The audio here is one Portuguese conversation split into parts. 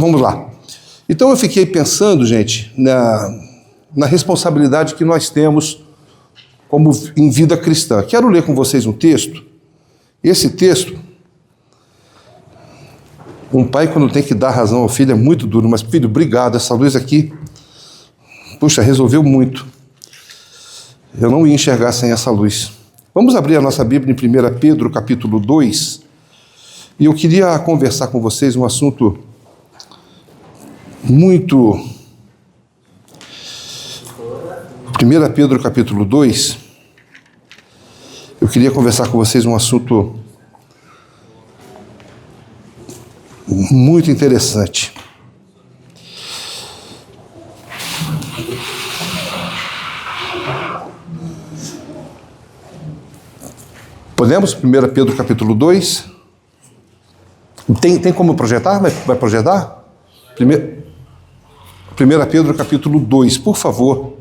Vamos lá. Então eu fiquei pensando, gente, na responsabilidade que nós temos como em vida cristã. Quero ler com vocês um texto. Esse texto, um pai quando tem que dar razão ao filho é muito duro, mas filho, obrigado, essa luz aqui, puxa, resolveu muito. Eu não ia enxergar sem essa luz. Vamos abrir a nossa Bíblia em 1 Pedro, capítulo 2, e eu queria conversar com vocês um assunto muito... 1 Pedro, capítulo 2, eu queria conversar com vocês um assunto muito interessante. Podemos? 1 Pedro capítulo 2. Tem como projetar? Vai projetar? 1 Pedro capítulo 2, por favor.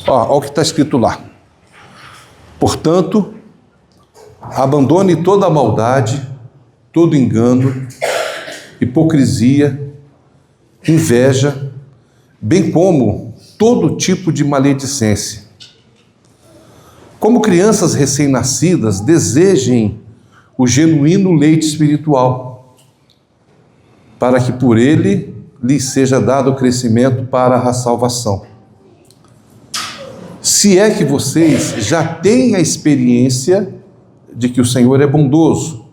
Olha o que está escrito lá. Portanto, abandone toda a maldade, todo engano, hipocrisia, inveja, bem como todo tipo de maledicência. Como crianças recém-nascidas, desejem o genuíno leite espiritual, para que por ele lhes seja dado o crescimento para a salvação. Se é que vocês já têm a experiência de que o Senhor é bondoso,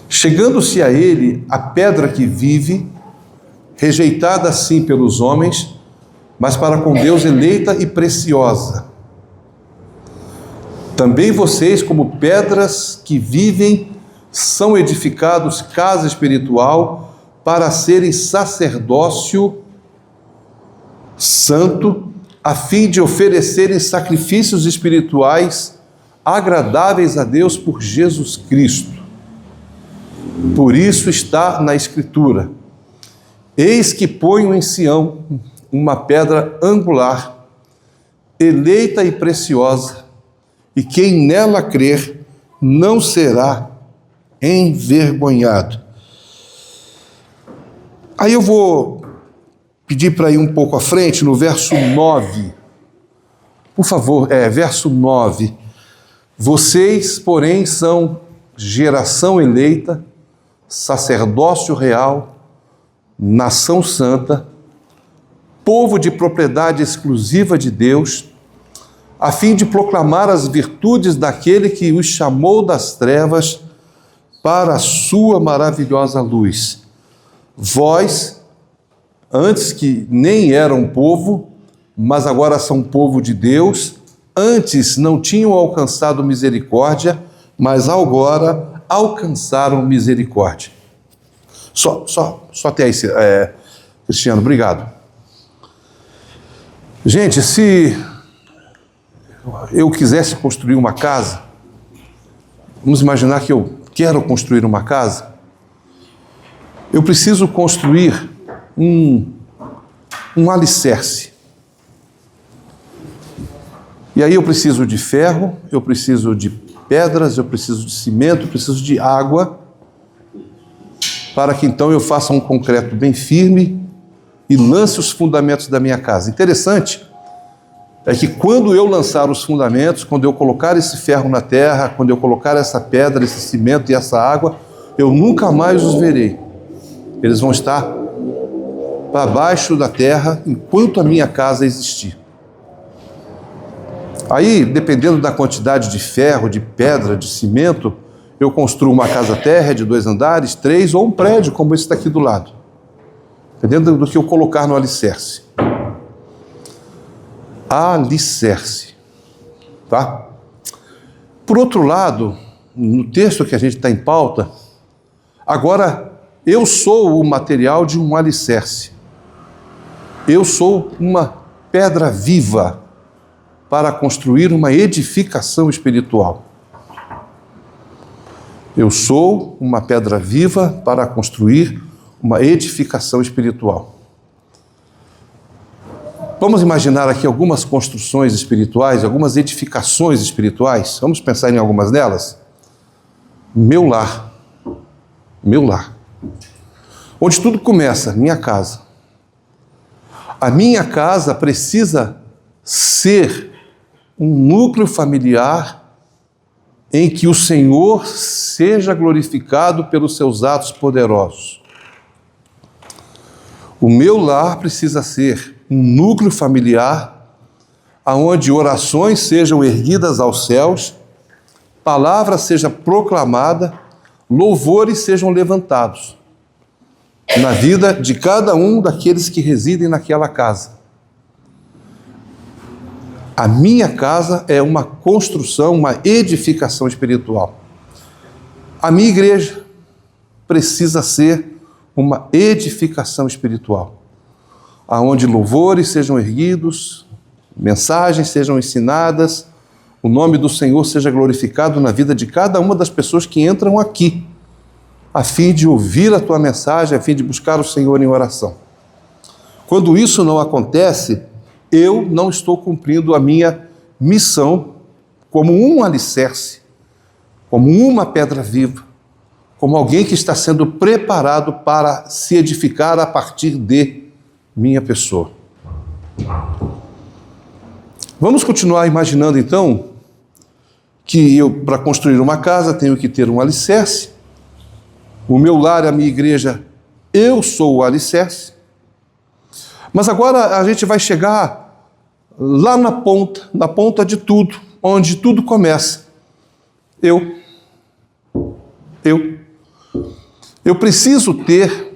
chegando-se a ele a pedra que vive, rejeitada sim pelos homens, mas para com Deus eleita e preciosa. Também vocês, como pedras que vivem, são edificados casa espiritual para serem sacerdócio santo, a fim de oferecerem sacrifícios espirituais agradáveis a Deus por Jesus Cristo. Por isso está na Escritura: eis que ponho em Sião uma pedra angular, eleita e preciosa, e quem nela crer não será envergonhado. Aí eu vou pedir para ir um pouco à frente, no verso 9. Por favor, verso 9. Vocês, porém, são geração eleita, sacerdócio real, nação santa, povo de propriedade exclusiva de Deus, a fim de proclamar as virtudes daquele que os chamou das trevas para a sua maravilhosa luz. Vós, antes que nem eram povo, mas agora são povo de Deus, antes não tinham alcançado misericórdia, mas agora alcançaram misericórdia. Só até aí, Cristiano, obrigado. Gente, se eu quisesse construir uma casa, vamos imaginar que eu quero construir uma casa, eu preciso construir um alicerce. E aí eu preciso de ferro, eu preciso de pedras, eu preciso de cimento, eu preciso de água, para que então eu faça um concreto bem firme e lance os fundamentos da minha casa. Interessante é que quando eu lançar os fundamentos, quando eu colocar esse ferro na terra, quando eu colocar essa pedra, esse cimento e essa água, eu nunca mais os verei. Eles vão estar para baixo da terra enquanto a minha casa existir. Aí, dependendo da quantidade de ferro, de pedra, de cimento, eu construo uma casa térrea de 2 andares, 3 ou um prédio como esse daqui do lado. Dependendo do que eu colocar no alicerce. Alicerce. Tá? Por outro lado, no texto que a gente está em pauta, agora eu sou o material de um alicerce. Eu sou uma pedra viva para construir uma edificação espiritual. Eu sou uma pedra viva para construir uma edificação espiritual. Vamos imaginar aqui algumas construções espirituais, algumas edificações espirituais. Vamos pensar em algumas delas? Meu lar. Meu lar. Onde tudo começa, minha casa. A minha casa precisa ser um núcleo familiar em que o Senhor seja glorificado pelos seus atos poderosos. O meu lar precisa ser um núcleo familiar onde orações sejam erguidas aos céus, palavra seja proclamada, louvores sejam levantados na vida de cada um daqueles que residem naquela casa. A minha casa é uma construção, uma edificação espiritual. A minha igreja precisa ser uma edificação espiritual, aonde louvores sejam erguidos, mensagens sejam ensinadas, o nome do Senhor seja glorificado na vida de cada uma das pessoas que entram aqui, a fim de ouvir a tua mensagem, a fim de buscar o Senhor em oração. Quando isso não acontece, eu não estou cumprindo a minha missão como um alicerce, como uma pedra viva, como alguém que está sendo preparado para se edificar a partir de minha pessoa. Vamos continuar imaginando então que eu, para construir uma casa, tenho que ter um alicerce. O meu lar, a minha igreja, eu sou o alicerce. Mas agora a gente vai chegar lá na ponta de tudo, onde tudo começa. Eu preciso ter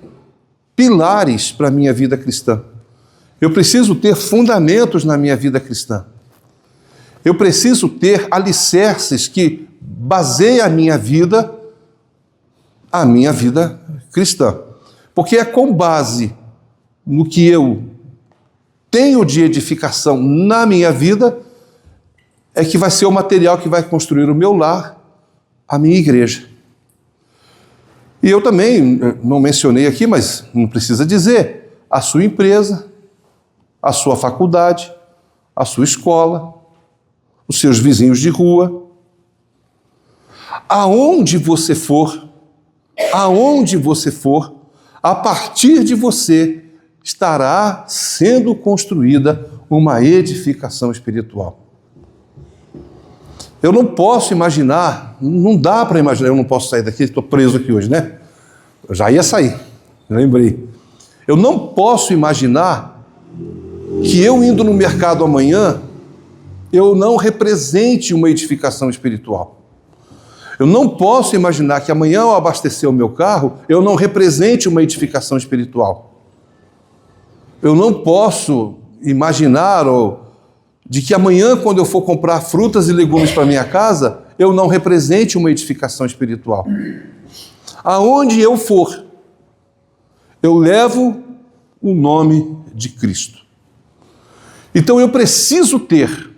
pilares para a minha vida cristã. Eu preciso ter fundamentos na minha vida cristã. Eu preciso ter alicerces que baseiem a minha vida cristã. Porque é com base no que eu tenho de edificação na minha vida, é que vai ser o material que vai construir o meu lar, a minha igreja. E eu também não mencionei aqui, mas não precisa dizer, a sua empresa, a sua faculdade, a sua escola, os seus vizinhos de rua. Aonde você for, a partir de você estará sendo construída uma edificação espiritual. Eu não posso imaginar, não dá para imaginar, eu não posso sair daqui, estou preso aqui hoje, né? Eu já ia sair, lembrei. Eu não posso imaginar que eu indo no mercado amanhã, eu não represente uma edificação espiritual. Eu não posso imaginar que amanhã ao abastecer o meu carro, eu não represente uma edificação espiritual. Eu não posso imaginar de que amanhã, quando eu for comprar frutas e legumes para minha casa, eu não represente uma edificação espiritual. Aonde eu for, eu levo o nome de Cristo. Então eu preciso ter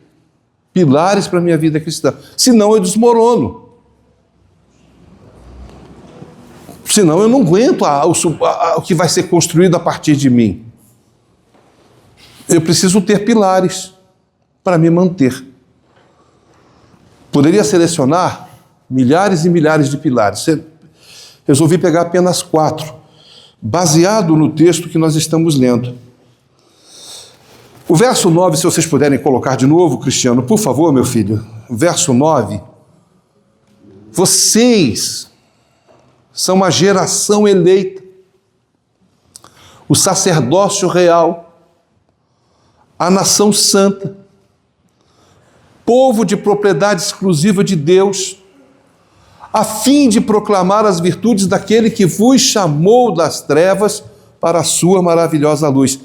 pilares para a minha vida cristã, senão eu desmorono. Senão eu não aguento o que vai ser construído a partir de mim. Eu preciso ter pilares para me manter. Poderia selecionar milhares e milhares de pilares. Resolvi pegar apenas 4, baseado no texto que nós estamos lendo. O verso 9, se vocês puderem colocar de novo, Cristiano, por favor, meu filho. Verso 9. Vocês são uma geração eleita, o sacerdócio real, a nação santa, povo de propriedade exclusiva de Deus, a fim de proclamar as virtudes daquele que vos chamou das trevas para a sua maravilhosa luz.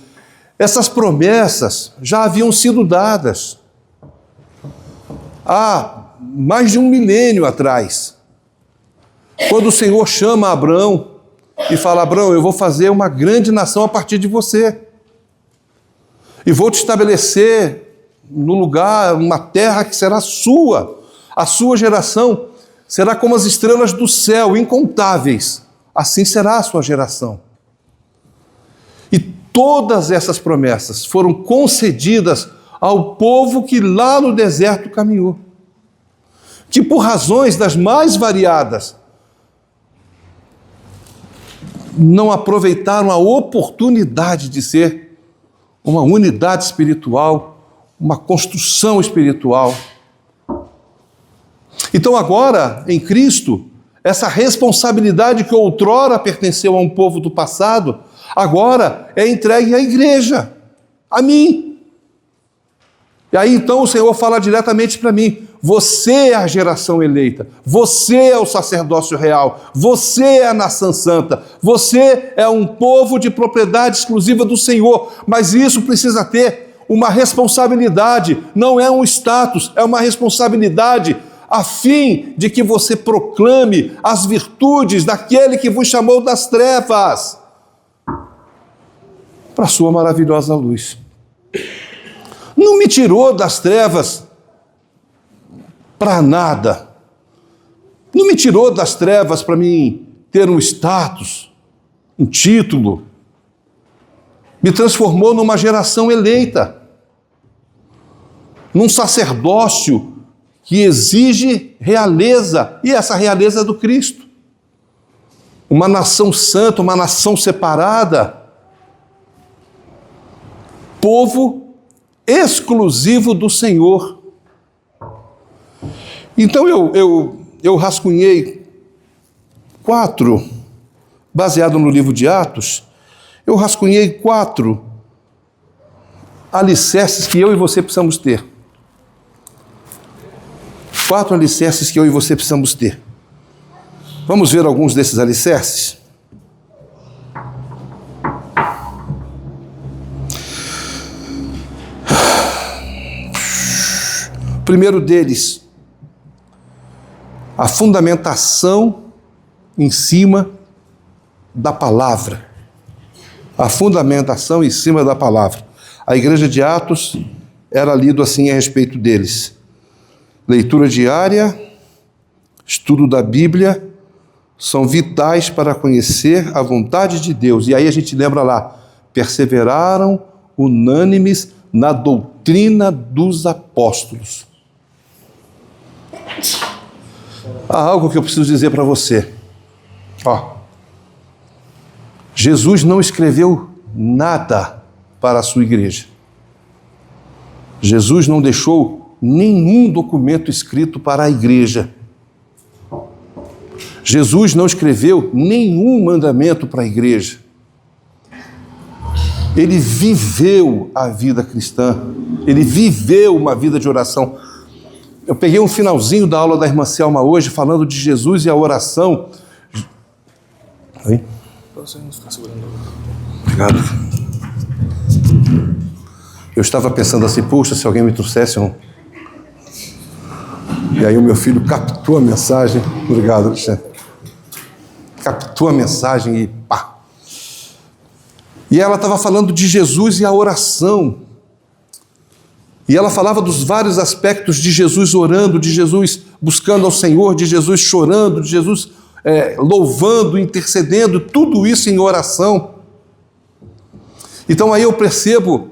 Essas promessas já haviam sido dadas há mais de 1 milênio atrás, quando o Senhor chama Abrão e fala: Abrão, eu vou fazer uma grande nação a partir de você, e vou te estabelecer no lugar, uma terra que será sua, a sua geração será como as estrelas do céu, incontáveis, assim será a sua geração. E todas essas promessas foram concedidas ao povo que lá no deserto caminhou, que por razões das mais variadas não aproveitaram a oportunidade de ser uma unidade espiritual, uma construção espiritual. Então agora, em Cristo, essa responsabilidade que outrora pertenceu a um povo do passado, agora é entregue à igreja, a mim. E aí então o Senhor fala diretamente para mim: você é a geração eleita, você é o sacerdócio real, você é a nação santa, você é um povo de propriedade exclusiva do Senhor, mas isso precisa ter uma responsabilidade, não é um status, é uma responsabilidade, a fim de que você proclame as virtudes daquele que vos chamou das trevas para a sua maravilhosa luz. Não me tirou das trevas para nada. Não me tirou das trevas para mim ter um status, um título. Me transformou numa geração eleita, num sacerdócio que exige realeza, e essa realeza é do Cristo. Uma nação santa, uma nação separada, povo exclusivo do Senhor. Então eu rascunhei 4, baseado no livro de Atos, eu rascunhei 4 alicerces que eu e você precisamos ter. 4 alicerces que eu e você precisamos ter. Vamos ver alguns desses alicerces? O primeiro deles, a fundamentação em cima da palavra. A fundamentação em cima da palavra. A igreja de Atos era lido assim a respeito deles: leitura diária, estudo da Bíblia, são vitais para conhecer a vontade de Deus. E aí a gente lembra lá: perseveraram unânimes na doutrina dos apóstolos. Há algo que eu preciso dizer para você. Jesus não escreveu nada para a sua igreja. Jesus não deixou nenhum documento escrito para a igreja. Jesus não escreveu nenhum mandamento para a igreja. Ele viveu a vida cristã. Ele viveu uma vida de oração. Eu peguei um finalzinho da aula da irmã Selma hoje, falando de Jesus e a oração. Oi? Você não está segurando. Obrigado. Eu estava pensando assim: puxa, se alguém me trouxesse um... E aí o meu filho captou a mensagem. Obrigado, Alexandre. Captou a mensagem e pá. E ela estava falando de Jesus e a oração. E ela falava dos vários aspectos de Jesus orando, de Jesus buscando ao Senhor, de Jesus chorando, de Jesus louvando, intercedendo, tudo isso em oração. Então aí eu percebo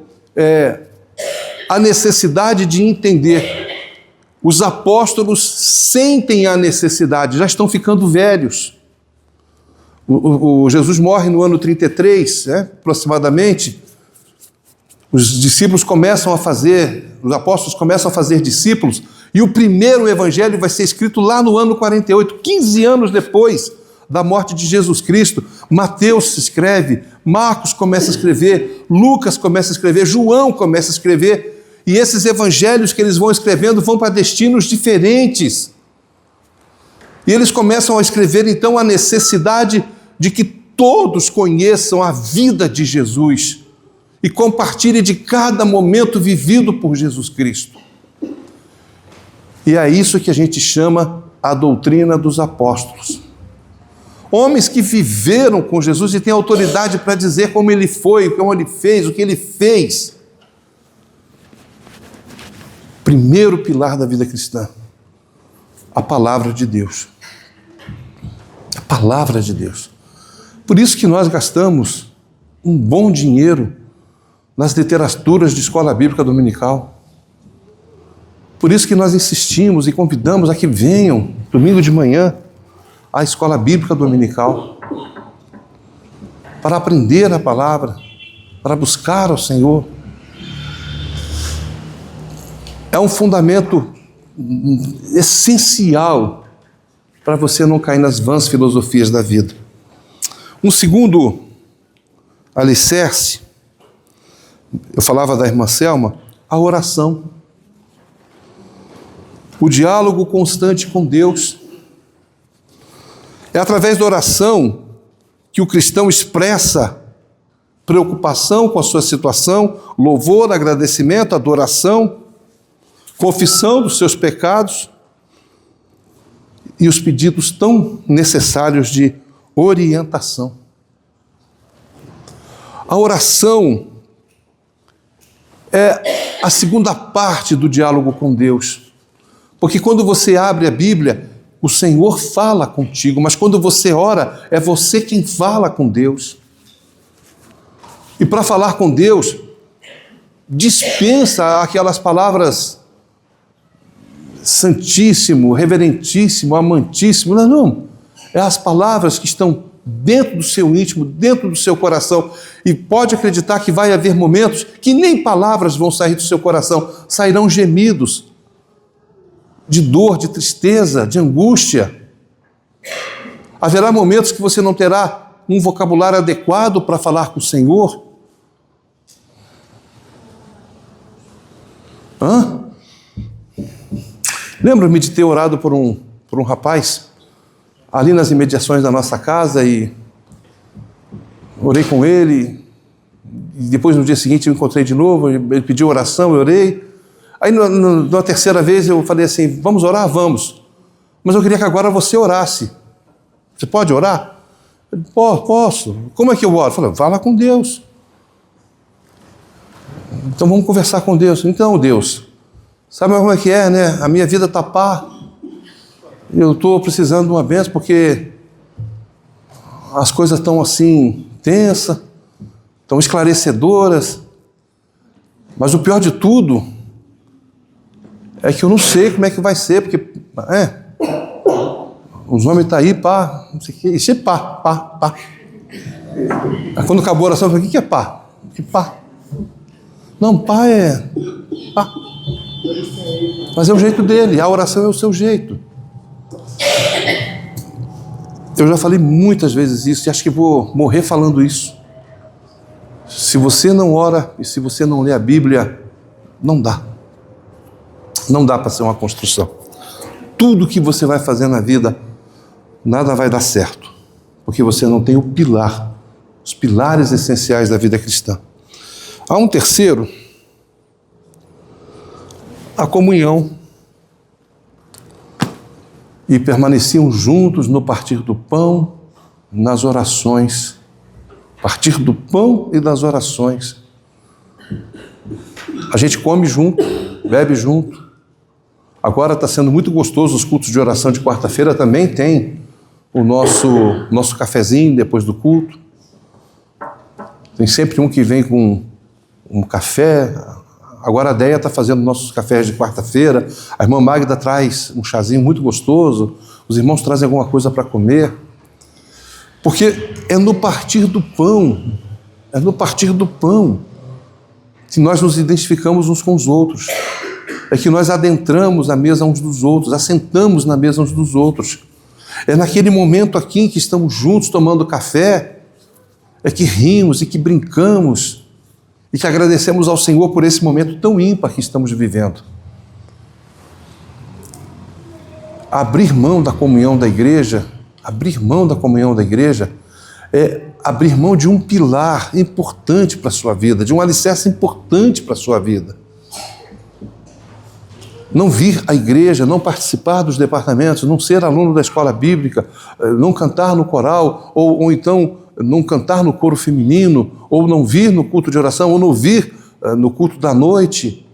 a necessidade de entender. Os apóstolos sentem a necessidade, já estão ficando velhos. O Jesus morre no ano 33, aproximadamente. Os discípulos começam a fazer, os apóstolos começam a fazer discípulos, e o primeiro evangelho vai ser escrito lá no ano 48, 15 anos depois da morte de Jesus Cristo. Mateus escreve, Marcos começa a escrever, Lucas começa a escrever, João começa a escrever, e esses evangelhos que eles vão escrevendo vão para destinos diferentes. E eles começam a escrever então a necessidade de que todos conheçam a vida de Jesus e compartilhem de cada momento vivido por Jesus Cristo. E é isso que a gente chama a doutrina dos apóstolos. Homens que viveram com Jesus e têm autoridade para dizer como ele foi, como ele fez, o que ele fez. Primeiro pilar da vida cristã, a palavra de Deus. A palavra de Deus. Por isso que nós gastamos um bom dinheiro nas literaturas de escola bíblica dominical. Por isso que nós insistimos e convidamos a que venham, domingo de manhã, à escola bíblica dominical, para aprender a palavra, para buscar ao Senhor. É um fundamento essencial para você não cair nas vãs filosofias da vida. Um segundo alicerce, eu falava da irmã Selma, a oração. O diálogo constante com Deus. É através da oração que o cristão expressa preocupação com a sua situação, louvor, agradecimento, adoração, confissão dos seus pecados e os pedidos tão necessários de orientação. A oração é a segunda parte do diálogo com Deus. Porque quando você abre a Bíblia, o Senhor fala contigo, mas quando você ora, é você quem fala com Deus. E para falar com Deus, dispensa aquelas palavras santíssimo, reverentíssimo, amantíssimo. Não. É as palavras que estão dentro do seu íntimo, dentro do seu coração. E pode acreditar que vai haver momentos que nem palavras vão sair do seu coração, sairão gemidos de dor, de tristeza, de angústia. Haverá momentos que você não terá um vocabulário adequado para falar com o Senhor. Lembro-me de ter orado por um rapaz ali nas imediações da nossa casa e orei com ele. E depois, no dia seguinte, eu encontrei de novo, ele pediu oração, eu orei. Aí, na terceira vez, eu falei assim, vamos orar? Vamos. Mas eu queria que agora você orasse. Você pode orar? Ele, posso. Como é que eu oro? Eu falei, vá lá com Deus. Então vamos conversar com Deus. Então, Deus, sabe como é que é, né? A minha vida está pá. Eu estou precisando de uma bênção porque as coisas estão assim, tensas, estão esclarecedoras. Mas o pior de tudo é que eu não sei como é que vai ser, porque os homens estão aí, pá, não sei o que, isso é pá. Aí quando acabou a oração, eu falei, o que é pá? Que pá? Não, pá é pá. Mas é o jeito dele, a oração é o seu jeito. Eu já falei muitas vezes isso e acho que vou morrer falando isso. Se você não ora e se você não lê a Bíblia, não dá. Não dá para ser uma construção. Tudo que você vai fazer na vida, nada vai dar certo, porque você não tem o pilar, os pilares essenciais da vida cristã. Há um terceiro, a comunhão. E permaneciam juntos no partir do pão, nas orações. Partir do pão e das orações. A gente come junto, bebe junto. Agora está sendo muito gostoso os cultos de oração de quarta-feira, também tem o nosso cafezinho depois do culto. Tem sempre um que vem com um café. Agora a Deia está fazendo nossos cafés de quarta-feira. A irmã Magda traz um chazinho muito gostoso. Os irmãos trazem alguma coisa para comer. Porque é no partir do pão, que nós nos identificamos uns com os outros. É que nós adentramos na mesa uns dos outros, assentamos na mesa uns dos outros. É naquele momento aqui em que estamos juntos tomando café, é que rimos e que brincamos e que agradecemos ao Senhor por esse momento tão ímpar que estamos vivendo. Abrir mão da comunhão da igreja, é abrir mão de um pilar importante para a sua vida, de um alicerce importante para a sua vida. Não vir à igreja, não participar dos departamentos, não ser aluno da escola bíblica, não cantar no coral, ou então não cantar no coro feminino, ou não vir no culto de oração, ou não vir no culto da noite.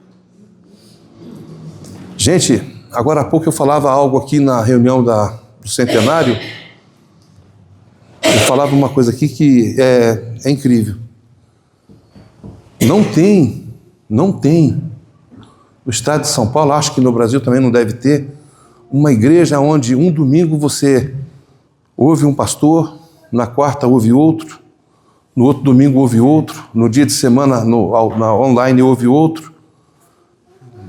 Gente, agora há pouco eu falava algo aqui na reunião do centenário. Eu falava uma coisa aqui que é incrível. Não tem. No estado de São Paulo, acho que no Brasil também não deve ter, uma igreja onde um domingo você ouve um pastor, na quarta ouve outro, no outro domingo ouve outro, no dia de semana na online ouve outro,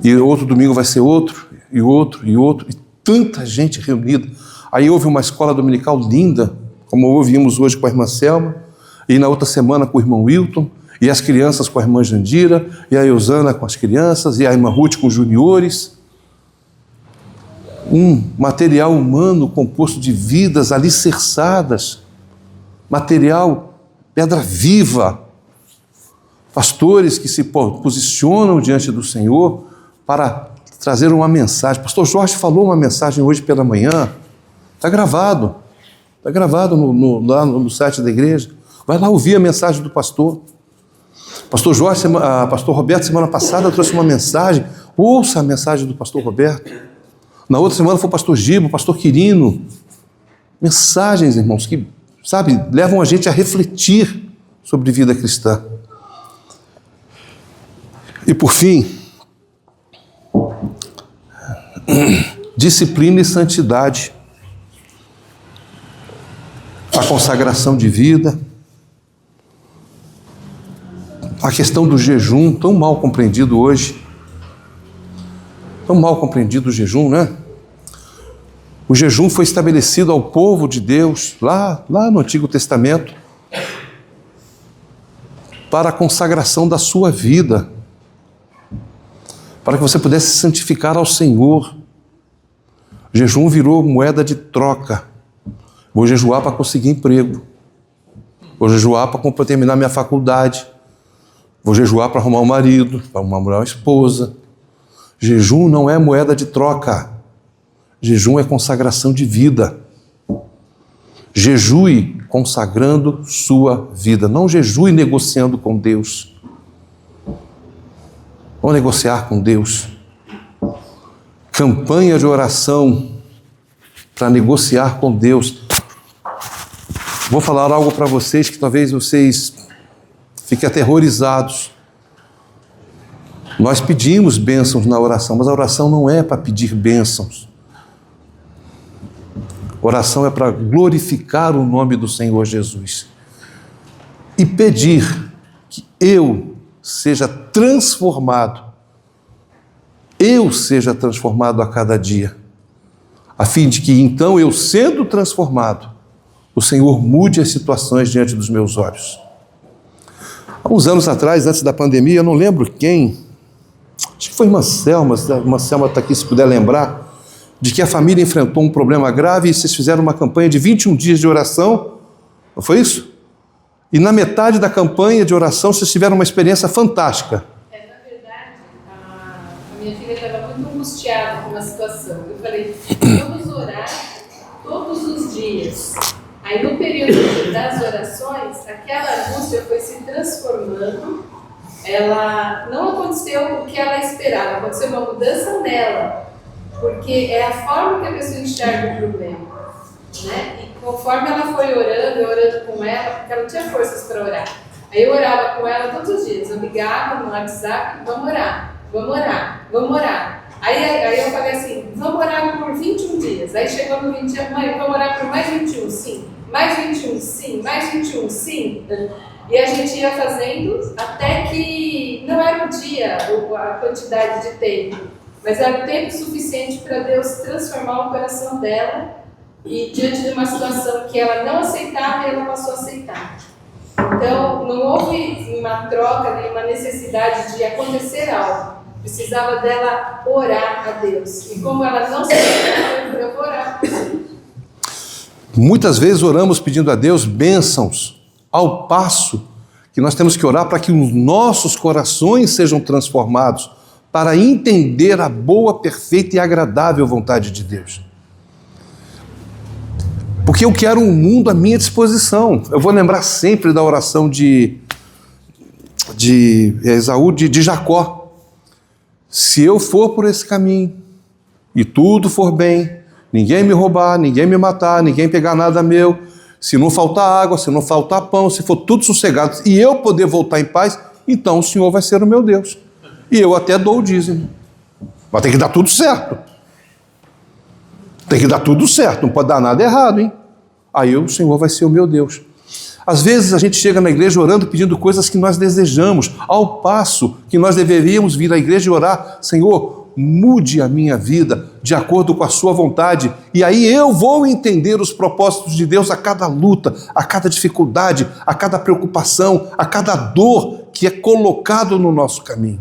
e outro domingo vai ser outro, e outro, e tanta gente reunida. Aí houve uma escola dominical linda, como ouvimos hoje com a irmã Selma, e na outra semana com o irmão Wilton, e as crianças com a irmã Jandira, e a Eusana com as crianças, e a irmã Ruth com os juniores. Um material humano composto de vidas alicerçadas, material pedra viva, pastores que se posicionam diante do Senhor para trazer uma mensagem. O pastor Jorge falou uma mensagem hoje pela manhã, está gravado lá no site da igreja. Vai lá ouvir a mensagem do pastor. Pastor Jorge, pastor Roberto, semana passada trouxe uma mensagem. Ouça a mensagem do pastor Roberto. Na outra semana foi o pastor Gibo, o pastor Quirino. Mensagens, irmãos, que, levam a gente a refletir sobre vida cristã. E por fim, disciplina e santidade. A consagração de vida. A questão do jejum, tão mal compreendido hoje. Tão mal compreendido o jejum, né? O jejum foi estabelecido ao povo de Deus, lá no Antigo Testamento, para a consagração da sua vida, para que você pudesse se santificar ao Senhor. O jejum virou moeda de troca. Vou jejuar para conseguir emprego. Vou jejuar para terminar minha faculdade. Vou jejuar para arrumar um marido, para arrumar uma esposa. Jejum não é moeda de troca. Jejum é consagração de vida. Jejue consagrando sua vida. Não jejue negociando com Deus. Vamos negociar com Deus. Campanha de oração para negociar com Deus. Vou falar algo para vocês que talvez vocês fiquem aterrorizados. Nós pedimos bênçãos na oração, mas a oração não é para pedir bênçãos. Oração é para glorificar o nome do Senhor Jesus e pedir que eu seja transformado a cada dia, a fim de que então eu sendo transformado, o Senhor mude as situações diante dos meus olhos. Há uns anos atrás, antes da pandemia, eu não lembro quem, acho que foi irmã Selma está aqui se puder lembrar, de que a família enfrentou um problema grave e vocês fizeram uma campanha de 21 dias de oração, não foi isso? E na metade da campanha de oração vocês tiveram uma experiência fantástica. Na verdade, a minha filha estava muito angustiada com a situação. Eu falei, vamos orar todos os dias. Aí no período das orações, aquela angústia foi se transformando. Ela não aconteceu o que ela esperava, aconteceu uma mudança nela. Porque é a forma que a pessoa enxerga o problema, né? E conforme ela foi orando, eu orando com ela, porque ela não tinha forças para orar. Aí eu orava com ela todos os dias, eu ligava no WhatsApp, vamos orar. Aí eu falei assim, vamos orar por 21 dias. Aí chegou no 20 dias, mãe, vamos orar por mais 21, sim. Mais 21, sim. Mais 21, sim. E a gente ia fazendo até que não era o dia, a quantidade de tempo. Mas era o tempo suficiente para Deus transformar o coração dela e diante de uma situação que ela não aceitava, ela passou a aceitar. Então, não houve uma troca, nenhuma necessidade de acontecer algo. Precisava dela orar a Deus. E como ela não se aceitava, eu vou orar por você. Muitas vezes oramos pedindo a Deus bênçãos, ao passo que nós temos que orar para que os nossos corações sejam transformados, para entender a boa, perfeita e agradável vontade de Deus. Porque eu quero um mundo à minha disposição. Eu vou lembrar sempre da oração de Esaú, de Jacó. Se eu for por esse caminho e tudo for bem, ninguém me roubar, ninguém me matar, ninguém pegar nada meu, se não faltar água, se não faltar pão, se for tudo sossegado e eu poder voltar em paz, então o Senhor vai ser o meu Deus. E eu até dou o dízimo. Mas tem que dar tudo certo. Tem que dar tudo certo, não pode dar nada errado, hein? Aí o Senhor vai ser o meu Deus. Às vezes a gente chega na igreja orando, pedindo coisas que nós desejamos, ao passo que nós deveríamos vir à igreja e orar: Senhor, mude a minha vida de acordo com a sua vontade, e aí eu vou entender os propósitos de Deus a cada luta, a cada dificuldade, a cada preocupação, a cada dor que é colocado no nosso caminho.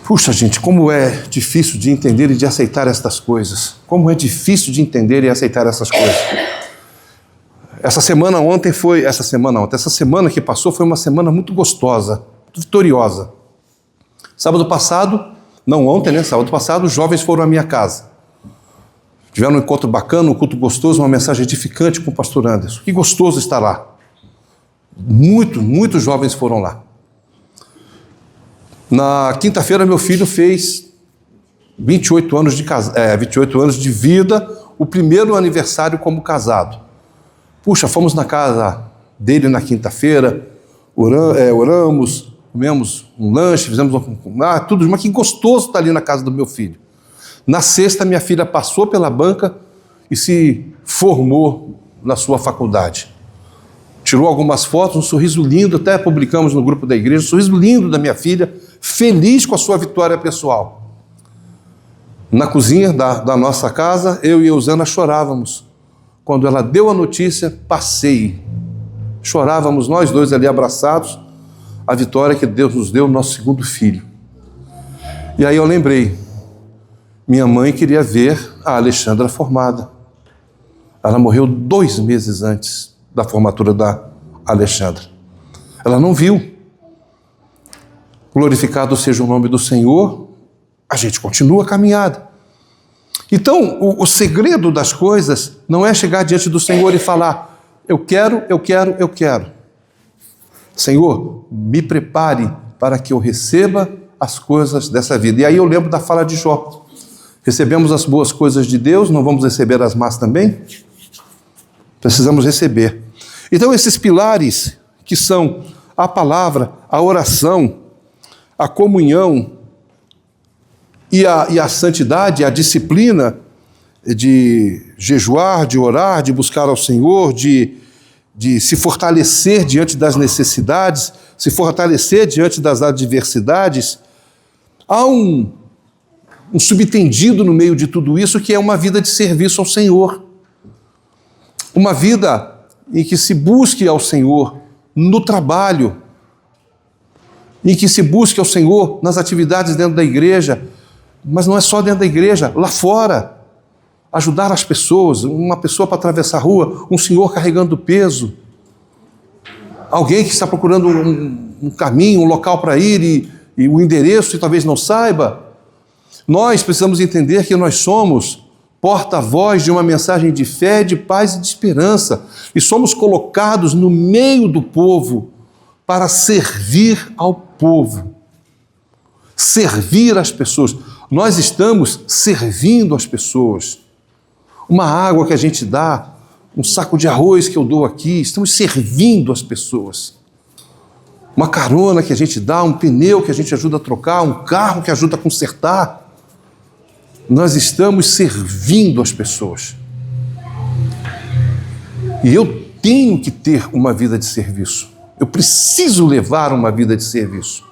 Puxa, gente, como é difícil de entender e de aceitar estas coisas. Como é difícil de entender e aceitar essas coisas. Essa semana que passou foi uma semana muito gostosa, muito vitoriosa. Sábado passado, não ontem, né? Sábado passado, os jovens foram à minha casa. Tiveram um encontro bacana, um culto gostoso, uma mensagem edificante com o pastor Anderson. Que gostoso estar lá. Muitos jovens foram lá. Na quinta-feira, meu filho fez 28 anos de vida, o primeiro aniversário como casado. Puxa, fomos na casa dele na quinta-feira, oramos, comemos um lanche, fizemos tudo, mas que gostoso estar ali na casa do meu filho. Na sexta, minha filha passou pela banca e se formou na sua faculdade. Tirou algumas fotos, um sorriso lindo, até publicamos no grupo da igreja, um sorriso lindo da minha filha, feliz com a sua vitória pessoal. Na cozinha da nossa casa, eu e Eusana chorávamos. Quando ela deu a notícia, passei. Chorávamos nós dois ali abraçados, a vitória que Deus nos deu, nosso segundo filho. E aí eu lembrei, minha mãe queria ver a Alexandra formada. Ela morreu 2 meses antes da formatura da Alexandra. Ela não viu. Glorificado seja o nome do Senhor, a gente continua a caminhada. Então, o segredo das coisas não é chegar diante do Senhor e falar: eu quero. Senhor, me prepare para que eu receba as coisas dessa vida. E aí eu lembro da fala de Jó. Recebemos as boas coisas de Deus, não vamos receber as más também? Precisamos receber. Então, esses pilares que são a palavra, a oração, a comunhão e a santidade, a disciplina de jejuar, de orar, de buscar ao Senhor, de se fortalecer diante das necessidades, se fortalecer diante das adversidades, há um subtendido no meio de tudo isso, que é uma vida de serviço ao Senhor. Uma vida em que se busque ao Senhor no trabalho, em que se busque ao Senhor nas atividades dentro da igreja, mas não é só dentro da igreja, lá fora. Ajudar as pessoas, uma pessoa para atravessar a rua, um senhor carregando peso, alguém que está procurando um caminho, um local para ir e o endereço e talvez não saiba. Nós precisamos entender que nós somos porta-voz de uma mensagem de fé, de paz e de esperança, e somos colocados no meio do povo para servir ao povo, servir as pessoas. Nós estamos servindo as pessoas. Uma água que a gente dá, um saco de arroz que eu dou aqui, estamos servindo as pessoas. Uma carona que a gente dá, um pneu que a gente ajuda a trocar, um carro que ajuda a consertar. Nós estamos servindo as pessoas. E eu tenho que ter uma vida de serviço. Eu preciso levar uma vida de serviço.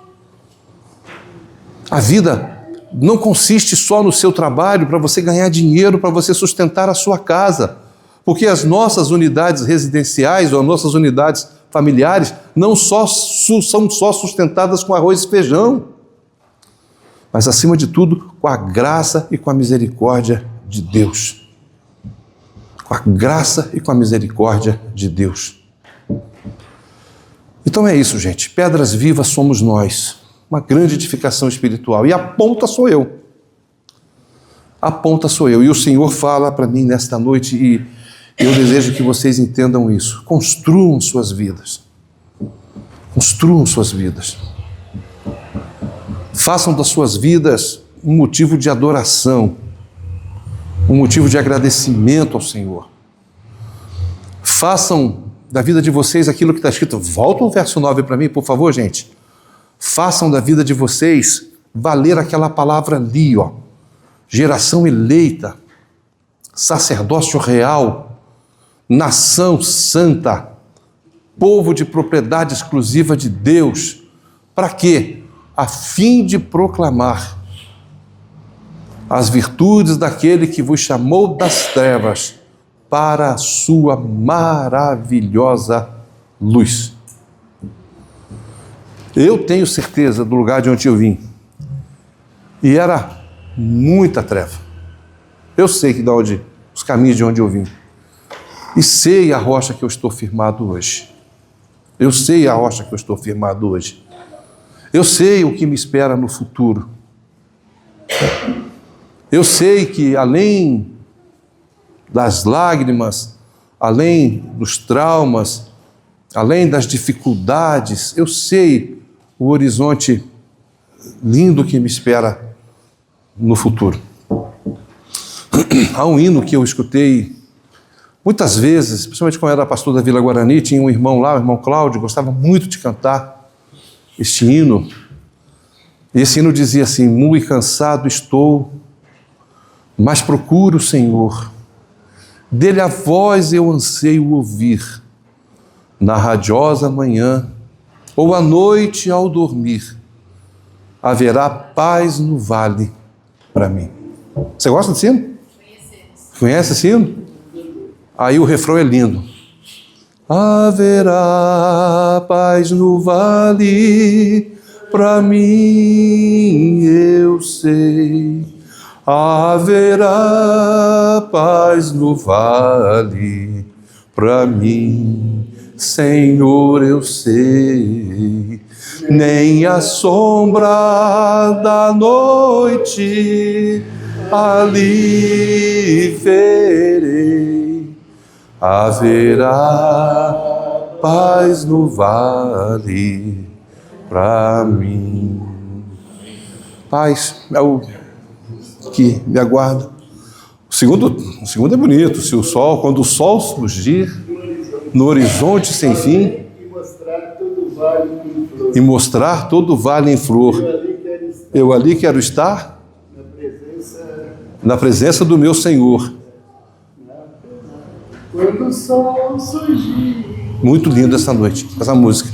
A vida não consiste só no seu trabalho para você ganhar dinheiro, para você sustentar a sua casa. Porque as nossas unidades residenciais ou as nossas unidades familiares não são só sustentadas com arroz e feijão, mas, acima de tudo, com a graça e com a misericórdia de Deus. Com a graça e com a misericórdia de Deus. Então é isso, gente. Pedras vivas somos nós. Uma grande edificação espiritual. E a ponta sou eu. A ponta sou eu. E o Senhor fala para mim nesta noite, e eu desejo que vocês entendam isso. Construam suas vidas. Construam suas vidas. Façam das suas vidas um motivo de adoração, um motivo de agradecimento ao Senhor. Façam da vida de vocês aquilo que está escrito. Volta o verso 9 para mim, por favor, gente. Façam da vida de vocês valer aquela palavra ali, ó. Geração eleita, sacerdócio real, nação santa, povo de propriedade exclusiva de Deus. Para quê? A fim de proclamar as virtudes daquele que vos chamou das trevas para a sua maravilhosa luz. Eu tenho certeza do lugar de onde eu vim. E era muita treva. Eu sei que os caminhos de onde eu vim. E sei a rocha que eu estou firmado hoje. Eu sei a rocha que eu estou firmado hoje. Eu sei o que me espera no futuro. Eu sei que além das lágrimas, além dos traumas, além das dificuldades, eu sei o horizonte lindo que me espera no futuro. Há um hino que eu escutei muitas vezes, principalmente quando eu era pastor da Vila Guarani, tinha um irmão lá, o irmão Cláudio, gostava muito de cantar este hino. E esse hino dizia assim: muito cansado estou, mas procuro o Senhor. Dele a voz eu anseio ouvir, na radiosa manhã, ou à noite ao dormir, haverá paz no vale para mim. Você gosta desse hino? Conhece esse hino? Aí o refrão é lindo. Haverá paz no vale para mim, eu sei. Haverá paz no vale para mim, Senhor, eu sei. Nem a sombra da noite ali verei. Haverá paz no vale para mim. Paz é o que me aguarda. O segundo é bonito. Se o sol, quando o sol surgir no horizonte sem fim e mostrar todo o vale em flor, eu ali quero estar na presença do meu Senhor. Quando o sol surgir. Muito linda essa noite, essa música.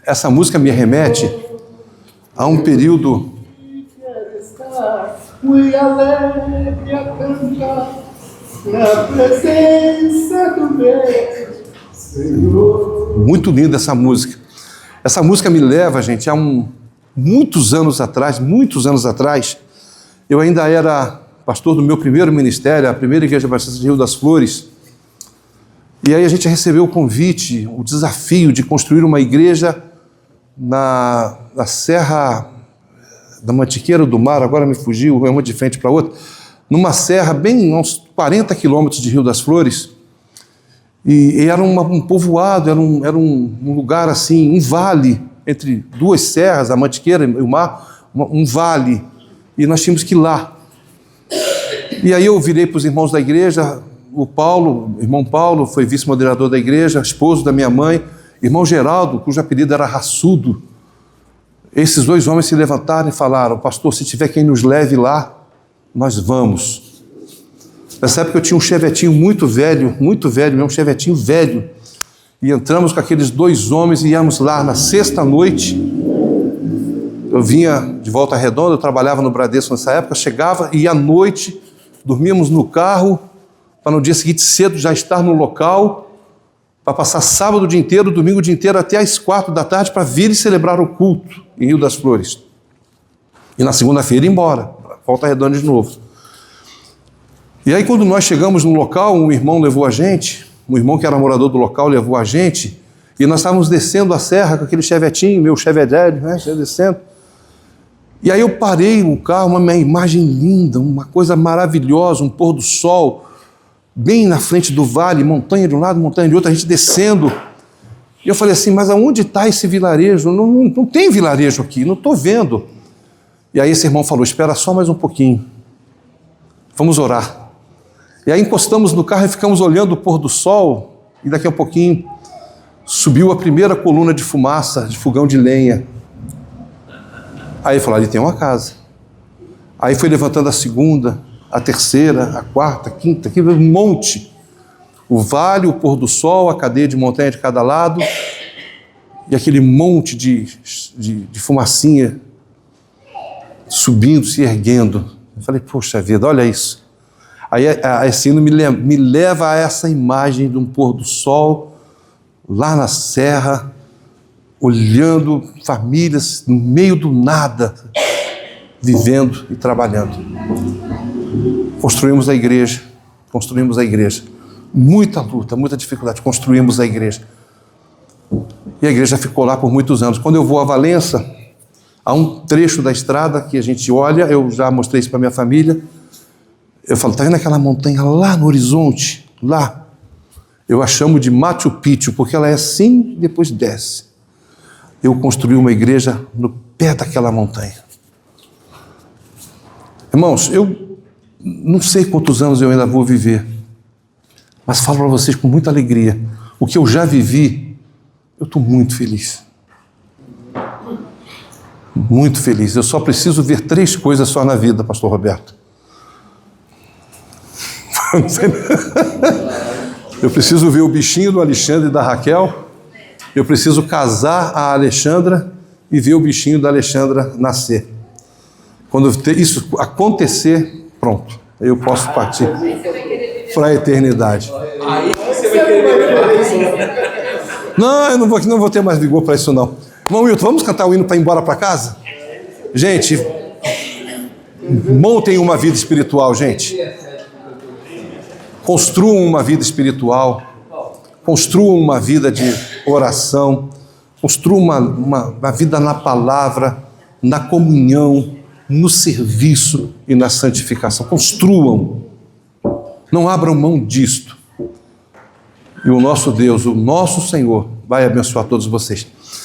Essa música me remete a um período Fui alegre a cantar na presença do meu Senhor. Muito linda essa música. Essa música me leva, gente, a muitos anos atrás, eu ainda era pastor do meu primeiro ministério, a primeira igreja batista de Rio das Flores. E aí a gente recebeu o convite, o desafio de construir uma igreja na Serra da Mantiqueira do Mar, agora me fugiu, uma de frente para outra, numa serra bem uns 40 quilômetros de Rio das Flores. E era um povoado, era um lugar assim, um vale, entre duas serras, a Mantiqueira e o mar, um vale. E nós tínhamos que ir lá. E aí eu virei para os irmãos da igreja, o irmão Paulo, foi vice-moderador da igreja, esposo da minha mãe, irmão Geraldo, cujo apelido era Raçudo. Esses dois homens se levantaram e falaram: pastor, se tiver quem nos leve lá, nós vamos. Nessa época eu tinha um chevetinho muito velho, um chevetinho velho. E entramos com aqueles dois homens e íamos lá na sexta noite. Eu vinha de Volta Redonda, eu trabalhava no Bradesco nessa época, chegava e à noite dormíamos no carro, para no dia seguinte cedo já estar no local, para passar sábado o dia inteiro, domingo o dia inteiro, até às 4 da tarde, para vir e celebrar o culto em Rio das Flores. E na segunda-feira ir embora, Volta Redonda de novo. E aí quando nós chegamos no local, um irmão levou a gente, um irmão que era morador do local levou a gente, e nós estávamos descendo a serra com aquele chevetinho, meu chevetelho, né, descendo. E aí eu parei no carro, uma imagem linda, uma coisa maravilhosa, um pôr do sol, bem na frente do vale, montanha de um lado, montanha de outro, a gente descendo. E eu falei assim: mas aonde está esse vilarejo? Não tem vilarejo aqui, não estou vendo. E aí esse irmão falou: espera só mais um pouquinho, vamos orar. E aí encostamos no carro e ficamos olhando o pôr do sol, e daqui a pouquinho subiu a primeira coluna de fumaça, de fogão de lenha. Aí ele falou, ali tem uma casa. Aí foi levantando a segunda, a terceira, a quarta, a quinta, aqui um monte. O vale, o pôr do sol, a cadeia de montanha de cada lado, e aquele monte de fumacinha subindo, se erguendo. Eu falei, poxa vida, olha isso. Aí esse hino me leva a essa imagem de um pôr do sol, lá na serra, olhando famílias no meio do nada, vivendo e trabalhando. Construímos a igreja. Muita luta, muita dificuldade, construímos a igreja. E a igreja ficou lá por muitos anos. Quando eu vou a Valença, há um trecho da estrada que a gente olha, eu já mostrei isso para minha família, eu falo, está vendo aquela montanha lá no horizonte? Lá. Eu a chamo de Machu Picchu, porque ela é assim e depois desce. Eu construí uma igreja no pé daquela montanha. Irmãos, eu não sei quantos anos eu ainda vou viver, mas falo para vocês com muita alegria. O que eu já vivi, eu estou muito feliz. Muito feliz. Eu só preciso ver 3 coisas só na vida, pastor Roberto. Eu preciso ver o bichinho do Alexandre e da Raquel. Eu preciso casar a Alexandra e ver o bichinho da Alexandra nascer. Quando isso acontecer, pronto. Eu posso partir para a eternidade. Aí você vai querer. Não, eu não vou ter mais vigor para isso não. Irmão Wilton, vamos cantar o hino para ir embora para casa? Gente, montem uma vida espiritual, gente. Construam uma vida espiritual. Construam uma vida de oração. Construam uma vida na palavra, na comunhão, no serviço e na santificação. Construam. Não abram mão disto. E o nosso Deus, o nosso Senhor, vai abençoar todos vocês.